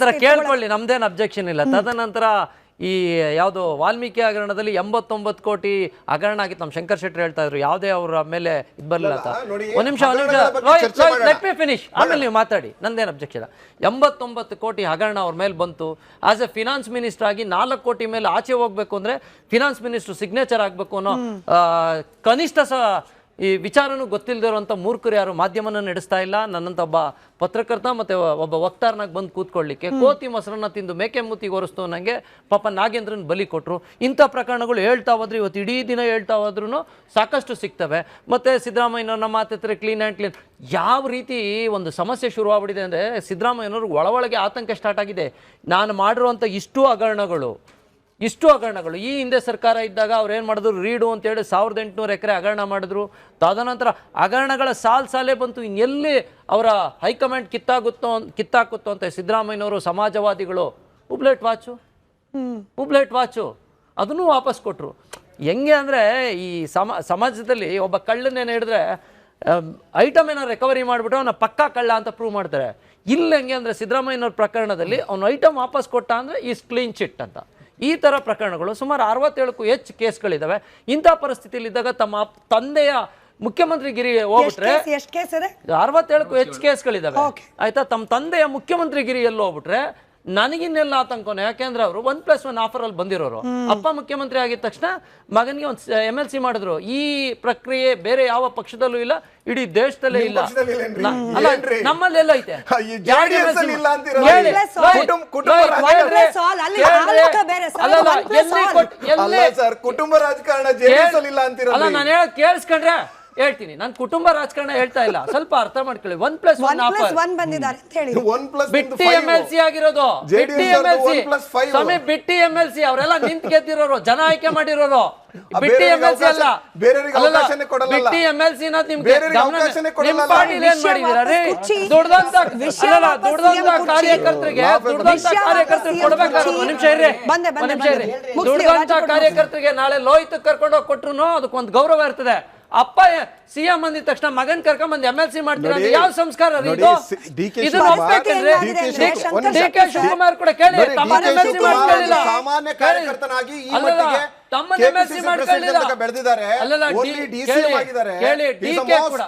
ತದನಂತರ ಕೇಳ್ಕೊಳ್ಳಿ, ನಮ್ದೇನು ಅಬ್ಜೆಕ್ಷನ್ ಇಲ್ಲ. ತದನಂತರ ಈ ಯಾವುದು ವಾಲ್ಮೀಕಿ ಹಗರಣದಲ್ಲಿ 89 ಕೋಟಿ ಹಗರಣ ಆಗಿತ್ತು. ನಮ್ಮ ಶಂಕರ್ ಶೆಟ್ಟಿ ಹೇಳ್ತಾ ಇದ್ರು ಯಾವುದೇ ಅವರ ಮೇಲೆ ಇದು ಬರಲಿಲ್ಲ ಅಂತ. ಒಂದ್ ನಿಮಿಷ ಲೆಟ್ ಮಿ ಫಿನಿಶ್, ಆಮೇಲೆ ನೀವು ಮಾತಾಡಿ, ನಂದೇನು ಅಬ್ಜೆಕ್ಷನ್. 89 ಕೋಟಿ ಹಗರಣ ಅವ್ರ ಮೇಲೆ ಬಂತು. ಆಸ್ ಎ ಫಿನಾನ್ಸ್ ಮಿನಿಸ್ಟರ್ ಆಗಿ 4 ಕೋಟಿ ಮೇಲೆ ಆಚೆ ಹೋಗ್ಬೇಕು ಅಂದ್ರೆ ಫಿನಾನ್ಸ್ ಮಿನಿಸ್ಟರ್ ಸಿಗ್ನೇಚರ್ ಆಗ್ಬೇಕು ಅನ್ನೋ ಕನಿಷ್ಠ ಈ ವಿಚಾರನೂ ಗೊತ್ತಿಲ್ಲದಿರುವಂಥ ಮೂರ್ಖರು ಯಾರು ಮಾಧ್ಯಮನ ನಡೆಸ್ತಾ ಇಲ್ಲ. ನನ್ನಂತ ಒಬ್ಬ ಪತ್ರಕರ್ತ ಮತ್ತೆ ಒಬ್ಬ ವಕ್ತಾರನಾಗಿ ಬಂದು ಕೂತ್ಕೊಳ್ಳಿಕ್ಕೆ ಕೋತಿ ಮೊಸರನ್ನ ತಿಂದು ಮೇಕೆ ಮೂತಿಗೆ ಒರೆಸ್ತು ನನಗೆ ಪಾಪ ನಾಗೇಂದ್ರನ್ ಬಲಿ ಕೊಟ್ಟರು. ಇಂಥ ಪ್ರಕರಣಗಳು ಹೇಳ್ತಾ ಹೋದ್ರೆ ಇವತ್ತು ಇಡೀ ದಿನ ಹೇಳ್ತಾ ಹೋದ್ರೂ ಸಾಕಷ್ಟು ಸಿಗ್ತವೆ. ಮತ್ತೆ ಸಿದ್ದರಾಮಯ್ಯನವ್ರನ್ನ ಮಾತಾಡ್ತಾರೆ ಕ್ಲೀನ್ ಆ್ಯಂಡ್ ಕ್ಲೀನ್. ಯಾವ ರೀತಿ ಒಂದು ಸಮಸ್ಯೆ ಶುರುವಾಗ್ಬಿಟ್ಟಿದೆ ಅಂದರೆ ಸಿದ್ದರಾಮಯ್ಯನವ್ರಿಗೆ ಒಳಗೆ ಆತಂಕ ಸ್ಟಾರ್ಟ್ ಆಗಿದೆ. ನಾನು ಮಾಡಿರುವಂಥ ಇಷ್ಟು ಹಗರಣಗಳು ಈ ಹಿಂದೆ ಸರ್ಕಾರ ಇದ್ದಾಗ ಅವ್ರು ಏನು ಮಾಡಿದ್ರು, ರೀಡು ಅಂತೇಳಿ 1800 ಎಕರೆ ಹಗರಣ ಮಾಡಿದ್ರು. ತದನಂತರ ಹಗರಣಗಳ ಸಾಲೇ ಬಂತು. ಇನ್ನೆಲ್ಲಿ ಅವರ ಹೈಕಮಾಂಡ್ ಕಿತ್ತಾಕುತ್ತೋ ಅಂತ ಸಿದ್ದರಾಮಯ್ಯನವರು ಸಮಾಜವಾದಿಗಳು ಹುಬ್ಲೆಟ್ ವಾಚು ಅದನ್ನು ವಾಪಸ್ ಕೊಟ್ಟರು. ಹೆಂಗೆ ಅಂದರೆ ಈ ಸಮಾಜದಲ್ಲಿ ಒಬ್ಬ ಕಳ್ಳನ್ನೇನು ಹಿಡಿದ್ರೆ ಐಟಮ್ ಏನೋ ರಿಕವರಿ ಮಾಡಿಬಿಟ್ಟು ಅವನ ಪಕ್ಕಾ ಕಳ್ಳ ಅಂತ ಪ್ರೂವ್ ಮಾಡ್ತಾರೆ. ಇಲ್ಲಿ ಹೆಂಗೆ ಅಂದರೆ ಸಿದ್ದರಾಮಯ್ಯನವ್ರ ಪ್ರಕರಣದಲ್ಲಿ ಅವನು ಐಟಮ್ ವಾಪಸ್ ಕೊಟ್ಟ ಅಂದರೆ ಈಸ್ ಕ್ಲೀನ್ ಚಿಟ್ ಅಂತ. ಈ ಥರ ಪ್ರಕರಣಗಳು ಸುಮಾರು 67ಕ್ಕೂ ಹೆಚ್ಚು ಕೇಸ್ಗಳಿದ್ದಾವೆ. ಇಂಥ ಪರಿಸ್ಥಿತಿಯಲ್ಲಿದ್ದಾಗ ತಮ್ಮ ತಂದೆಯ ಮುಖ್ಯಮಂತ್ರಿಗಿರಿ ಹೋಗ್ಬಿಟ್ರೆ 67ಕ್ಕೂ ಹೆಚ್ಚು ಕೇಸ್ಗಳಿದ್ದಾವೆ ಆಯ್ತಾ. ತಮ್ಮ ತಂದೆಯ ಮುಖ್ಯಮಂತ್ರಿಗಿರಿಯಲ್ಲಿ ಹೋಗ್ಬಿಟ್ರೆ ನನಗಿನ್ನೆಲ್ಲ ಆತಂಕನೇ. ಯಾಕೆಂದ್ರೆ ಅವರು 1+1 ಆಫರಲ್ಲಿ ಬಂದಿರೋರು. ಅಪ್ಪ ಮುಖ್ಯಮಂತ್ರಿ ಆಗಿದ ತಕ್ಷಣ ಮಗನಿಗೆ ಒಂದು MLC ಮಾಡಿದ್ರು. ಈ ಪ್ರಕ್ರಿಯೆ ಬೇರೆ ಯಾವ ಪಕ್ಷದಲ್ಲೂ ಇಲ್ಲ, ಇಡೀ ದೇಶದಲ್ಲೇ ಇಲ್ಲ. ಅಲ್ಲ, ನಮ್ಮಲ್ಲೆಲ್ಲ ಐತೆ. ಕುಟುಂಬ ರಾಜಕಾರಣ ಅಲ್ಲ, ನಾನು ಹೇಳೋದು ಕೇಳಿಸ್ಕೊಂಡ್ರೆ ಹೇಳ್ತೀನಿ. ನಾನು ಕುಟುಂಬ ರಾಜಕಾರಣ ಹೇಳ್ತಾ ಇಲ್ಲ, ಸ್ವಲ್ಪ ಅರ್ಥ ಮಾಡ್ಕೊಳ್ಳಿ. 1+1 ಬಿಟ್ಟಿ MLC ಆಗಿರೋದು, ಬಿಟ್ಟಿ MLC ಅವರೆಲ್ಲ ನಿಂತ್ ಗೆದ್ದಿರೋರು, ಜನ ಆಯ್ಕೆ ಮಾಡಿರೋರು. ಬಿಟ್ಟಿ MLC ಅಲ್ಲ, ಬಿಟ್ಟಿ MLC ನಿಮ್ಗೆ ನಿಮ್ ಪಾರ್ಟಿಲಿ ಏನ್ ಮಾಡಿದೀರ ರೀ? ದುಡ್ದಂತ ಕಾರ್ಯಕರ್ತರಿಗೆ ಕೊಡ್ಬೇಕಾದ್ರೆ ದುಡ್ದಂತ ಕಾರ್ಯಕರ್ತರಿಗೆ ನಾಳೆ ಲೋಹಿತ್ ಕರ್ಕೊಂಡೋಗಿ ಕೊಟ್ರು ಅದಕ್ಕೊಂದು ಗೌರವ ಇರ್ತದೆ. ಅಪ್ಪ CM ಅಂದಿದ ತಕ್ಷಣ ಮಗನ್ ಕರ್ಕೊಂಡ್ MLC ಮಾಡ್ತೀರಾ? ಯಾವ ಸಂಸ್ಕಾರ ಇದು? DK ಶಿವಕುಮಾರ್ ಕೂಡ ಕೇಳಿ, ತಮ್ಮನ್ನ MLC ಮಾಡ್ಕೊಳ್ಳಿಲ್ಲ, ಸಾಮಾನ್ಯ ಕಾರ್ಯಕರ್ತನಾಗಿ ಈ ಮಟ್ಟಿಗೆ ತಮ್ಮನ್ನ MLC ಮಾಡ್ಕೊಳ್ಳಿಲ್ಲ. ಬೆಳೆದಿದ್ದಾರೆ. ಕೇಳಿ, DK ಕೂಡ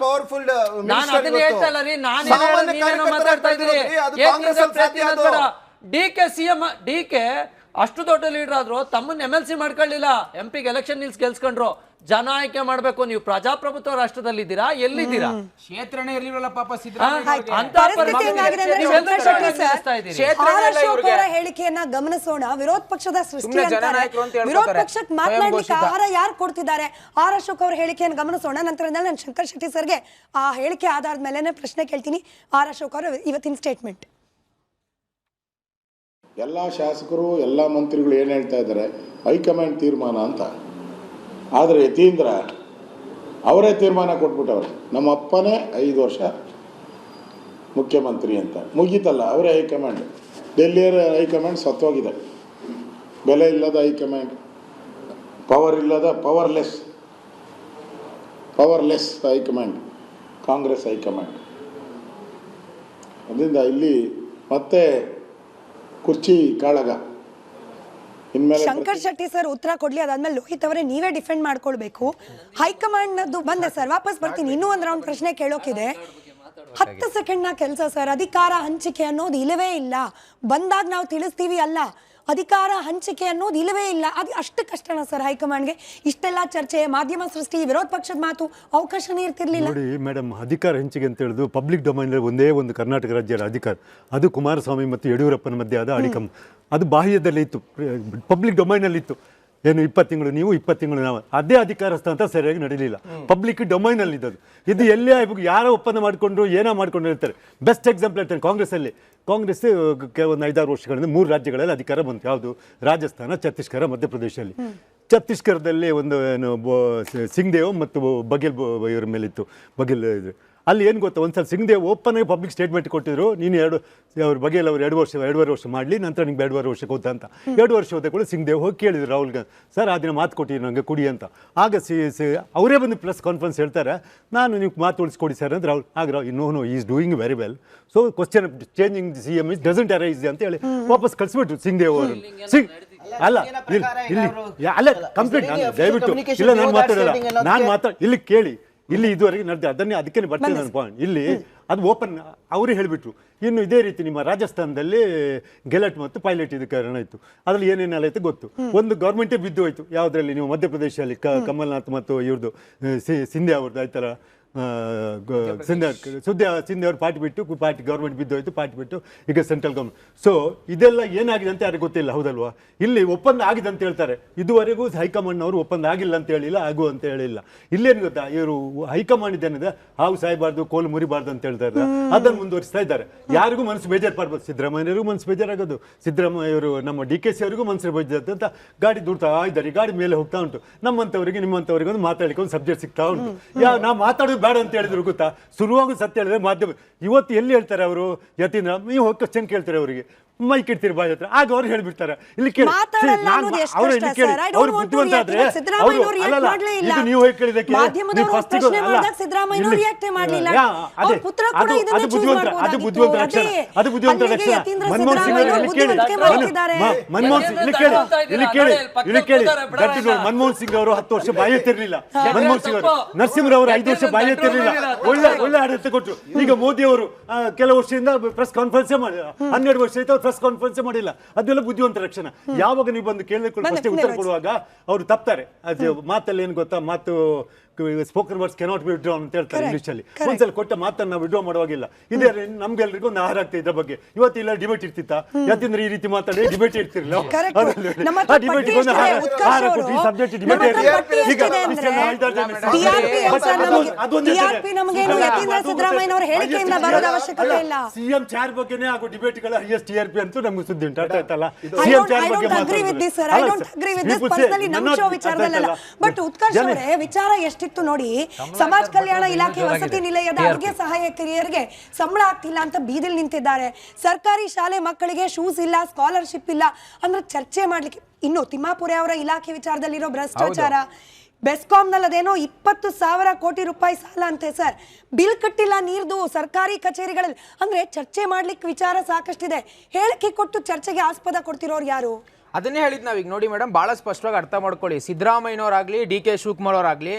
ನಾನು ಅದನ್ನ ಹೇಳ್ತಾ ಇಲ್ಲ ರೀ, ನಾನೇನೋ ಮಾತಾಡ್ತಾ ಇದ್ದೀರಿ. DK CM DK ಅಷ್ಟು ದೊಡ್ಡ ಲೀಡರ್ ಆದ್ರು ತಮ್ಮನ್ನ MLC ಮಾಡ್ಕೊಳ್ಳಿಲ್ಲ. MP ಗೆ ಎಲೆಕ್ಷನ್ ನಿಲ್ಸ್ ಗೆಲ್ಸ್ಕೊಂಡ್ರು. ಜನ ಆಯ್ಕೆ ಮಾಡ್ಬೇಕು. ನೀವು ಪ್ರಜಾಪ್ರಭುತ್ವ ರಾಷ್ಟ್ರದಲ್ಲಿದ್ದೀರಾ, ಎಲ್ಲಿದ್ದೀರಾ? ಕ್ಷೇತ್ರನೇ ಇರಲಿಲ್ಲ ಪಾಪ ಹೇಳಿಕೆಯನ್ನ ಗಮನಿಸೋಣ. ವಿರೋಧ ಪಕ್ಷದ ಸೃಷ್ಟಿ ಅಂತಾರೆ. ವಿರೋಧ ಪಕ್ಷಕ್ಕೆ ಮಾತನಾಡ್ಲಿಕ್ಕೆ ಆಹಾರ ಯಾರು ಕೊಡ್ತಿದ್ದಾರೆ? ಆರ್ ಅಶೋಕ್ ಅವರ ಹೇಳಿಕೆಯನ್ನು ಗಮನಿಸೋಣ. ನಂತರ ನಾನು ಶಂಕರ್ ಶೆಟ್ಟಿ ಸರ್ಗೆ ಆ ಹೇಳಿಕೆ ಆಧಾರದ ಮೇಲೆ ಪ್ರಶ್ನೆ ಕೇಳ್ತೀನಿ. ಆರ್ ಅಶೋಕ್ ಅವರ ಇವತ್ತಿನ ಸ್ಟೇಟ್ಮೆಂಟ್. ಎಲ್ಲ ಶಾಸಕರು ಎಲ್ಲ ಮಂತ್ರಿಗಳು ಏನು ಹೇಳ್ತಾ ಇದ್ದಾರೆ, ಹೈಕಮಾಂಡ್ ತೀರ್ಮಾನ ಅಂತ. ಆದರೆ ಯತೀಂದ್ರ ಅವರೇ ತೀರ್ಮಾನ ಕೊಟ್ಬಿಟ್ಟವ್ರೆ, ನಮ್ಮ ಅಪ್ಪನೇ 5 ವರ್ಷ ಮುಖ್ಯಮಂತ್ರಿ ಅಂತ. ಮುಗೀತಲ್ಲ, ಅವರೇ ಹೈಕಮಾಂಡ್. ಡೆಲ್ಲಿಯರ ಹೈಕಮಾಂಡ್ ಸತ್ತೋಗಿದೆ. ಬೆಲೆ ಇಲ್ಲದ ಹೈಕಮಾಂಡ್, ಪವರ್ ಇಲ್ಲದ ಪವರ್ಲೆಸ್ ಹೈಕಮಾಂಡ್, ಕಾಂಗ್ರೆಸ್ ಹೈಕಮಾಂಡ್. ಅದರಿಂದ ಇಲ್ಲಿ ಮತ್ತೆ ಕುರ್ಚಿ ಕಾಳಗ. ಶಂಕರ್ ಶೆಟ್ಟಿ ಸರ್ ಉತ್ತರ ಕೊಡ್ಲಿ, ಅದಾದ್ಮೇಲೆ ಲೋಹಿತ್ ಅವರೇ ನೀವೇ ಡಿಫೆಂಡ್ ಮಾಡ್ಕೊಳ್ಬೇಕು. ಹೈಕಮಾಂಡ್ ನದ್ದು ಬಂದೆ ಸರ್, ವಾಪಸ್ ಬರ್ತೀನಿ. ಇನ್ನೂ ಒಂದು ರೌಂಡ್ ಪ್ರಶ್ನೆ ಕೇಳೋಕಿದೆ. 10 ಸೆಕೆಂಡ್ ನ ಕೆಲಸ ಸರ್. ಅಧಿಕಾರ ಹಂಚಿಕೆ ಅನ್ನೋದು ಇಲ್ಲವೇ ಇಲ್ಲ. ಬಂದಾಗ ನಾವು ತಿಳಿಸ್ತೀವಿ ಅಲ್ಲ, ಅಧಿಕಾರ ಹಂಚಿಕೆ ಅನ್ನೋದು ಇಲ್ಲವೇ ಇಲ್ಲ. ಅದು ಅಷ್ಟು ಕಷ್ಟನ ಸರ್ ಹೈಕಮಾಂಡ್ಗೆ? ಇಷ್ಟೆಲ್ಲ ಚರ್ಚೆ, ಮಾಧ್ಯಮ ಸೃಷ್ಟಿ, ವಿರೋಧ ಪಕ್ಷದ ಮಾತು, ಅವಕಾಶನೇ ಇರ್ತಿರ್ಲಿಲ್ಲ. ನೋಡಿ ಮೇಡಮ್, ಅಧಿಕಾರ ಹಂಚಿಕೆ ಅಂತ ಹೇಳಿದ್ರು ಪಬ್ಲಿಕ್ ಡೊಮೈನ್ ಒಂದೇ ಒಂದು ಕರ್ನಾಟಕ ರಾಜ್ಯದ ಅಧಿಕಾರ. ಅದು ಕುಮಾರಸ್ವಾಮಿ ಮತ್ತು ಯಡಿಯೂರಪ್ಪನ ಮಧ್ಯೆ ಆದ ಅಡಿಕಮ್. ಅದು ಬಾಹ್ಯದಲ್ಲಿ ಇತ್ತು, ಪಬ್ಲಿಕ್ ಡೊಮೈನಲ್ಲಿ ಇತ್ತು. ಏನು 20 ತಿಂಗಳು ನೀವು 20 ತಿಂಗಳು ನಾವು, ಅದೇ ಅಧಿಕಾರ ಹಸ್ತಾಂತರ ಸರಿಯಾಗಿ ನಡೀಲಿಲ್ಲ. ಪಬ್ಲಿಕ್ ಡೊಮೈನಲ್ಲಿ ಇದ್ದದು. ಇದು ಎಲ್ಲೇ ಆಗ್ಬೇಕು, ಯಾರೋ ಒಪ್ಪಂದ ಮಾಡಿಕೊಂಡ್ರು ಏನೋ ಮಾಡ್ಕೊಂಡು ಹೇಳ್ತಾರೆ. ಬೆಸ್ಟ್ ಎಕ್ಸಾಂಪಲ್ ಹೇಳ್ತಾರೆ, ಕಾಂಗ್ರೆಸ್ ಒಂದು 5-6 ವರ್ಷಗಳಿಂದ 3 ರಾಜ್ಯಗಳಲ್ಲಿ ಅಧಿಕಾರ ಬಂತು. ಯಾವುದು? ರಾಜಸ್ಥಾನ, ಛತ್ತೀಸ್ಗಢ, ಮಧ್ಯಪ್ರದೇಶದಲ್ಲಿ. ಛತ್ತೀಸ್ಗಢದಲ್ಲಿ ಒಂದು ಏನು ಸಿಂಗ್ದೇವ್ ಮತ್ತು ಬಘೇಲ್ ಇವರ ಮೇಲಿತ್ತು. ಬಘೇಲ್ ಇದು ಅಲ್ಲಿ ಏನು ಗೊತ್ತಾ, ಒಂದ್ಸಲ ಸಿಂಗ್ದೇವ್ ಓಪನ್ ಆಗಿ ಪಬ್ಲಿಕ್ ಸ್ಟೇಟ್ಮೆಂಟ್ ಕೊಟ್ಟಿದ್ರು, ನೀನು ಅವ್ರ ಬಗೆಯಲ್ಲಿ ಅವ್ರು 2 ವರ್ಷ ಮಾಡಲಿ, ನಂತರ ನಿಮ್ಗೆ 2.5 ವರ್ಷ ಗೊತ್ತಾ ಅಂತ. 2 ವರ್ಷ ಹೋದ ಕೂಡ ಸಿಂಗ್ದೇವ್ ಹೋಗಿ ಕೇಳಿದ್ರು ರಾಹುಲ್ ಗಾಂಧಿ, ಸರ್ ಆ ದಿನ ಮಾತು ಕೊಟ್ಟಿದ್ರು ನನಗೆ ಕುಡಿ ಅಂತ. ಆಗ ಅವರೇ ಬಂದು ಪ್ರೆಸ್ ಕಾನ್ಫರೆನ್ಸ್ ಹೇಳ್ತಾರೆ, ನಾನು ನೀವು ಮಾತು ಉಳಿಸ್ಕೊಡಿ ಸರ್ ಅಂತ. ರಾಹುಲ್ ಆಗ no is doing very well, so question changing CM is doesn't arise ಅಂತ ಹೇಳಿ ವಾಪಸ್ ಕಳಿಸ್ಬಿಟ್ರು ಸಿಂಗ್ದೇವ್ ಅವರು. ಅಲ್ಲ ಅಲ್ಲ ಕಂಪ್ಲೀಟ್, ದಯವಿಟ್ಟು ಇಲ್ಲ ನಾನು ಮಾತಾಡಲ್ಲ, ಇಲ್ಲಿ ಕೇಳಿ, ಇಲ್ಲಿ ಇದುವರೆಗೆ ನಡೆದ ಅದಕ್ಕೆ ಬರ್ತೇನೆ ನನ್ನ ಪಾಯಿಂಟ್. ಇಲ್ಲಿ ಅದು ಓಪನ್ ಅವರು ಹೇಳಿಬಿಟ್ರು. ಇನ್ನು ಇದೇ ರೀತಿ ನಿಮ್ಮ ರಾಜಸ್ಥಾನದಲ್ಲಿ ಗೆಲಟ್ ಮತ್ತು ಪೈಲಟ್ ಇದು ಕಾರಣ ಇತ್ತು, ಅದರಲ್ಲಿ ಏನೇನೆಲ್ಲ ಆಯ್ತು ಗೊತ್ತು. ಒಂದು ಗೌರ್ಮೆಂಟೇ ಬಿದ್ದು ಹೋಯ್ತು, ಯಾವುದರಲ್ಲಿ ನೀವು ಮಧ್ಯಪ್ರದೇಶದಲ್ಲಿ ಕಮಲ್ನಾಥ್ ಮತ್ತು ಇವ್ರದ್ದು ಸಿಂಧೆ ಅವ್ರದ್ದು ಆಯ್ತಲ್ಲ, ಸಿಂಧೆ ಅವ್ರು ಪಾರ್ಟಿ ಬಿಟ್ಟು ಗೌರ್ಮೆಂಟ್ ಬಿದ್ದೋಯ್ತು, ಪಾರ್ಟಿ ಬಿಟ್ಟು ಈಗ ಸೆಂಟ್ರಲ್ ಗೌರ್ಮೆಂಟ್. ಸೊ ಇದೆಲ್ಲ ಏನಾಗಿದೆ ಅಂತ ಯಾರಿಗೆ ಗೊತ್ತಿಲ್ಲ, ಹೌದಲ್ವಾ? ಇಲ್ಲಿ ಒಪ್ಪಂದ ಆಗಿದೆ ಅಂತ ಹೇಳ್ತಾರೆ, ಇದುವರೆಗೂ ಹೈಕಮಾಂಡ್ ಅವರು ಒಪ್ಪಂದ ಆಗಿಲ್ಲ ಅಂತ ಹೇಳಿಲ್ಲ, ಆಗು ಅಂತ ಹೇಳಿಲ್ಲ. ಇಲ್ಲೇನು ಗೊತ್ತಾ, ಇವರು ಹೈಕಮಾಂಡ್ ಇದೇನಿದೆ, ಹಾವು ಸಾಯಬಾರ್ದು ಕೋಲು ಮುರಿಬಾರ್ದು ಅಂತ ಹೇಳ್ತಾ ಇದ್ದಾರೆ, ಅದನ್ನು ಮುಂದುವರಿಸ್ತಾ ಇದ್ದಾರೆ. ಯಾರಿಗೂ ಮನಸ್ಸು ಬೇಜಾರು ಪಡ್ಬೋದು, ಸಿದ್ದರಾಮಯ್ಯರಿಗೂ ಮನಸ್ಸು ಬೇಜಾರಾಗೋದು, ಸಿದ್ದರಾಮಯ್ಯವರು ನಮ್ಮ DKC ಅವರಿಗೂ ಮನಸ್ಸು ಬೇಜಾರು ಅಂತ ಗಾಡಿ ದುಡ್ತಾ ಇದ್ದಾರೆ, ಗಾಡಿ ಮೇಲೆ ಹೋಗ್ತಾ ಉಂಟು. ನಮ್ಮಂಥವ್ರಿಗೆ ನಿಮ್ಮಂಥವ್ರಿಗೆ ಒಂದು ಮಾತಾಡ್ಲಿಕ್ಕೆ ಒಂದು ಸಬ್ಜೆಕ್ಟ್ ಸಿಗ್ತಾ ಉಂಟು. ನಾವು ಮಾತಾಡೋದು ಬೇಡ ಅಂತ ಹೇಳಿದ್ರು ಗೊತ್ತಾ, ಶುರುವಾಗಿ ಸತ್ಯ ಹೇಳಿದ್ರೆ ಮಾಧ್ಯಮ. ಇವತ್ತು ಎಲ್ಲಿ ಹೇಳ್ತಾರೆ ಅವರು, ಯತೀಂದ್ರ ನೀವು ಹೋಗಿ ಕ್ವಶನ್ ಕೇಳ್ತಾರೆ ಅವರಿಗೆ, ಮೈಕ್ ಇಡ್ತೀರಿ ಬಾಯಿ ಹತ್ರ, ಆಗ ಅವ್ರು ಹೇಳ್ಬಿಡ್ತಾರೆ. ಇಲ್ಲಿ ಕೇಳಿ, ಅವ್ರು ಬುದ್ಧಿವಂತ ಆದ್ರೆ ಇದು ನೀವು ಹೋಗಿ ಕೇಳಿದಕ್ಕೆ ಅದು ಬುದ್ಧಿವಂತ ಲಕ್ಷಣ, ಅದು ಬುದ್ಧಿವಂತ ಲಕ್ಷಣ. ಮನಮೋಹನ್ ಸಿಂಗ್ ಅವರು ಇಲ್ಲಿ ಕೇಳಿ ಮನಮೋಹನ್ ಸಿಂಗ್ ಅವರು 10 ವರ್ಷ ಬಾಯಿ ಎತ್ತಿರ್ಲಿಲ್ಲ, ಮನಮೋಹನ್ ಸಿಂಗ್ ಅವರು, ನರಸಿಂಹರವರು 5 ವರ್ಷ ಬಾಯಿ ಎತ್ತಿರ್ಲಿಲ್ಲ, ಒಳ್ಳೆ ಆಡಳಿತ ಕೊಟ್ಟರು. ಈಗ ಮೋದಿ ಅವರು ಕೆಲವು ವರ್ಷದಿಂದ ಪ್ರೆಸ್ ಕಾನ್ಫರೆನ್ಸ್ ಮಾಡಿಲ್ಲ, 12 ವರ್ಷ ಆಯ್ತು ಪ್ರೆಸ್ ಕಾನ್ಫರೆನ್ಸ್ ಮಾಡಿಲ್ಲ, ಅದೆಲ್ಲ ಬುದ್ಧಿವಂತ ಲಕ್ಷಣ. ಯಾವಾಗ ನೀವು ಬಂದು ಕೇಳಿದ್ರೆ ಉತ್ತರ ಕೊಡುವಾಗ ಅವರು ತಪ್ತಾರೆ. ಅದು ಮಾತಲ್ಲಿ ಏನು ಗೊತ್ತಾ, ಮಾತು spoken words cannot be withdraw ಅಂತ ಹೇಳ್ತಾರೆ ಇಂಗ್ಲಿಷ್ ಅಲ್ಲಿ. ಒಂದ್ಸಲ ಕೊಟ್ಟ ಮಾತನ್ನ ನಾವು ವಿಡ್ರಾ ಮಾಡುವಾಗಿಲ್ಲ. ಇದೇ ನಮ್ಗೆಲ್ರಿಗೂ ಒಂದು ಆಹಾರ ಆಗ್ತದೆ ಇದ್ರ ಬಗ್ಗೆ. ಇವತ್ತು ಇಲ್ಲ ಡಿಬೇಟ್ ಇರ್ತಿತ್ತ, ಯಾಕಂದ್ರೆ ಈ ರೀತಿ ಮಾತಾಡಿ ಡಿಬೇಟ್ ಇರ್ತಿರ್ಲಿಲ್ಲ. ಆ ಡಿಬೇಟ್ ಆಹಾರ ಕೊಟ್ಟು ಈ ಸಬ್ಜೆಕ್ಟ್ ಡಿಬೇಟ್ ಈಗ CM ಚೇರ್ ಬಗ್ಗೆನೇ ಆಗೋ ಡಿಬೇಟ್ಗಳ ಹೈಯೆಸ್ಟ್ TRP ಅಂತೂ ನಮ್ಗೆ ಸುದ್ದಿ ಉಂಟು, ಅರ್ಥ ಆಯ್ತಲ್ಲ? CM ಚೇರ್ ಬಗ್ಗೆ ವಿಚಾರ ಎಷ್ಟಿತ್ತು ನೋಡಿ. ಸಮಾಜ ಕಲ್ಯಾಣ ಇಲಾಖೆ ವಸತಿ ನಿಲಯದ ಅಡುಗೆ ಸಹಾಯಕಿಯರಿಗೆ ಸಂಬಳ ಆಗ್ತಿಲ್ಲ ಅಂತ ಬೀದಿಲ್ ನಿಂತಿದ್ದಾರೆ. ಸರ್ಕಾರಿ ಶಾಲೆ ಮಕ್ಕಳಿಗೆ ಶೂಸ್ ಇಲ್ಲ, ಸ್ಕಾಲರ್ಶಿಪ್ ಇಲ್ಲ ಅಂದ್ರೆ ಚರ್ಚೆ ಮಾಡ್ಲಿಕ್ಕೆ. ಇನ್ನು ತಿಮ್ಮಾಪುರೆ ಅವರ ಇಲಾಖೆ ವಿಚಾರದಲ್ಲಿರೋ ಭ್ರಷ್ಟಾಚಾರ, ಬೆಸ್ಕಾಂನಲ್ಲಿ ಅದೇನೋ 20,000 ಕೋಟಿ ರೂಪಾಯಿ ಸಾಲ ಅಂತೆ ಸರ್, ಬಿಲ್ ಕಟ್ಟಿಲ್ಲ ನೀರ್ದು ಸರ್ಕಾರಿ ಕಚೇರಿಗಳಲ್ಲಿ. ಅಂದ್ರೆ ಚರ್ಚೆ ಮಾಡ್ಲಿಕ್ಕೆ ವಿಚಾರ ಸಾಕಷ್ಟಿದೆ, ಹೇಳಿಕೆ ಕೊಟ್ಟು ಚರ್ಚೆಗೆ ಆಸ್ಪದ ಕೊಡ್ತಿರೋರು ಯಾರು? ಅದನ್ನೇ ಹೇಳಿದ್ ನಾವೀಗ ನೋಡಿ ಮೇಡಮ್, ಬಹಳ ಸ್ಪಷ್ಟವಾಗಿ ಅರ್ಥ ಮಾಡ್ಕೊಳ್ಳಿ. ಸಿದ್ದರಾಮಯ್ಯನವರಾಗ್ಲಿ DK ಶಿವಕುಮಾರ್ ಅವರಾಗ್ಲಿ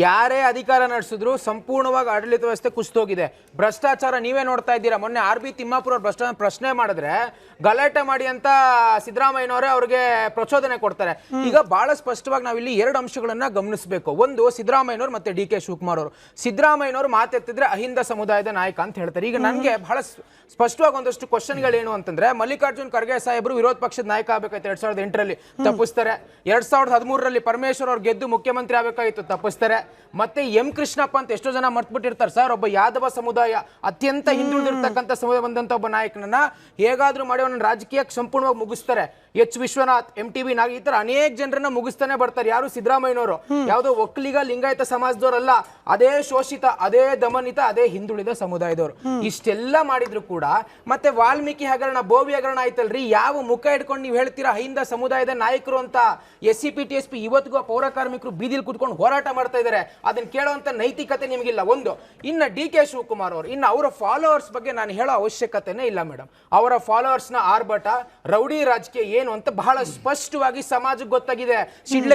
ಯಾರೇ ಅಧಿಕಾರ ನಡೆಸಿದ್ರು ಸಂಪೂರ್ಣವಾಗಿ ಆಡಳಿತ ವ್ಯವಸ್ಥೆ ಕುಸಿದೋಗಿದೆ. ಭ್ರಷ್ಟಾಚಾರ ನೀವೇ ನೋಡ್ತಾ ಇದ್ದೀರಾ. ಮೊನ್ನೆ RB ತಿಮ್ಮಾಪುರ ಅವ್ರು ಪ್ರಶ್ನೆ ಮಾಡಿದ್ರೆ ಗಲಾಟೆ ಮಾಡಿ ಅಂತ ಸಿದ್ದರಾಮಯ್ಯನವರೇ ಅವ್ರಿಗೆ ಪ್ರಚೋದನೆ ಕೊಡ್ತಾರೆ. ಈಗ ಬಹಳ ಸ್ಪಷ್ಟವಾಗಿ ನಾವಿಲ್ಲಿ 2 ಅಂಶಗಳನ್ನ ಗಮನಿಸಬೇಕು. ಒಂದು, ಸಿದ್ದರಾಮಯ್ಯನವರು ಮತ್ತೆ DK ಶಿವಕುಮಾರ್ ಅವರು. ಸಿದ್ದರಾಮಯ್ಯನವರು ಮಾತೆತ್ತಿದ್ರೆ ಅಹಿಂದ ಸಮುದಾಯದ ನಾಯಕ ಅಂತ ಹೇಳ್ತಾರೆ. ಈಗ ನನಗೆ ಬಹಳ ಸ್ಪಷ್ಟವಾಗಿ ಒಂದಷ್ಟು ಕ್ವಶನ್ಗಳೇನು ಅಂತಂದ್ರೆ, ಮಲ್ಲಿಕಾರ್ಜುನ್ ಖರ್ಗೆ ಸಾಹೇಬರು ವಿರೋಧ ಪಕ್ಷದ ನಾಯಕ ಆಗಬೇಕಾಯ್ತು 2008ರಲ್ಲಿ, ತಪ್ಪಿಸ್ತಾರೆ. 2013ರಲ್ಲಿ ಪರಮೇಶ್ವರ್ ಅವ್ರು ಗೆದ್ದು ಮುಖ್ಯಮಂತ್ರಿ ಆಗಬೇಕಾಗಿತ್ತು, ತಪ್ಪಿಸ್ತಾರೆ. ಮತ್ತೆ M ಕೃಷ್ಣಪ್ಪ ಅಂತ ಎಷ್ಟೋ ಜನ ಮರ್ತ್ಬಿಟ್ಟಿರ್ತಾರೆ ಸರ್, ಒಬ್ಬ ಯಾದವ ಸಮುದಾಯ ಅತ್ಯಂತ ಹಿಂದುಳಿದಿರ್ತಕ್ಕಂಥ ಸಮುದಾಯ ಬಂದಂತ ಒಬ್ಬ ನಾಯಕನನ್ನ ಹೇಗಾದ್ರೂ ಮಾಡಿ ಅವನ ರಾಜಕೀಯಕ್ಕೆ ಸಂಪೂರ್ಣವಾಗಿ ಮುಗಿಸ್ತಾರೆ. H ವಿಶ್ವನಾಥ್, MTV ನಾಗ್ ಈ ತರ ಅನೇಕ ಜನರನ್ನ ಮುಗಿಸ್ತಾನೆ ಬರ್ತಾರೆ. ಯಾರು ಸಿದ್ದರಾಮಯ್ಯನವರು ಯಾವುದೋ ಒಕ್ಕಲಿಗ ಲಿಂಗಾಯತ ಸಮಾಜದವರಲ್ಲ, ಅದೇ ಶೋಷಿತ, ಅದೇ ದಮನಿತ, ಅದೇ ಹಿಂದುಳಿದ ಸಮುದಾಯದವರು. ಇಷ್ಟೆಲ್ಲ ಮಾಡಿದ್ರು ಕೂಡ ಮತ್ತೆ ವಾಲ್ಮೀಕಿ ಹಗರಣ, ಬೋವಿ ಹಗರಣ ಆಯ್ತಲ್ರಿ, ಯಾವ ಮುಖ ಇಟ್ಕೊಂಡು ನೀವು ಹೇಳ್ತೀರಾ ಅಹಿಂದ ಸಮುದಾಯದ ನಾಯಕರು ಅಂತ? SCP TSP ಇವತ್ತಿಗೂ ಪೌರ ಕಾರ್ಮಿಕರು ಬೀದಿಲ್ ಕೂತ್ಕೊಂಡು ಹೋರಾಟ ಮಾಡ್ತಾ ಇದ್ದಾರೆ. ಅದನ್ನ ಕೇಳುವಂತ ನೈತಿಕತೆ ನಿಮಗಿಲ್ಲ. ಒಂದು, ಇನ್ನ DK ಶಿವಕುಮಾರ್ ಅವರು, ಇನ್ನು ಅವರ ಫಾಲೋವರ್ಸ್ ಬಗ್ಗೆ ನಾನು ಹೇಳೋ ಅವಶ್ಯಕತೆನೇ ಇಲ್ಲ ಮೇಡಮ್. ಅವರ ಫಾಲೋವರ್ಸ್ ನ ಆರ್ಭಟ, ರೌಡಿ ರಾಜಕೀಯ ಏನು ಅಂತ ಬಹಳ ಸ್ಪಷ್ಟವಾಗಿ ಸಮಾಜಕ್ಕೆ ಗೊತ್ತಾಗಿದೆ.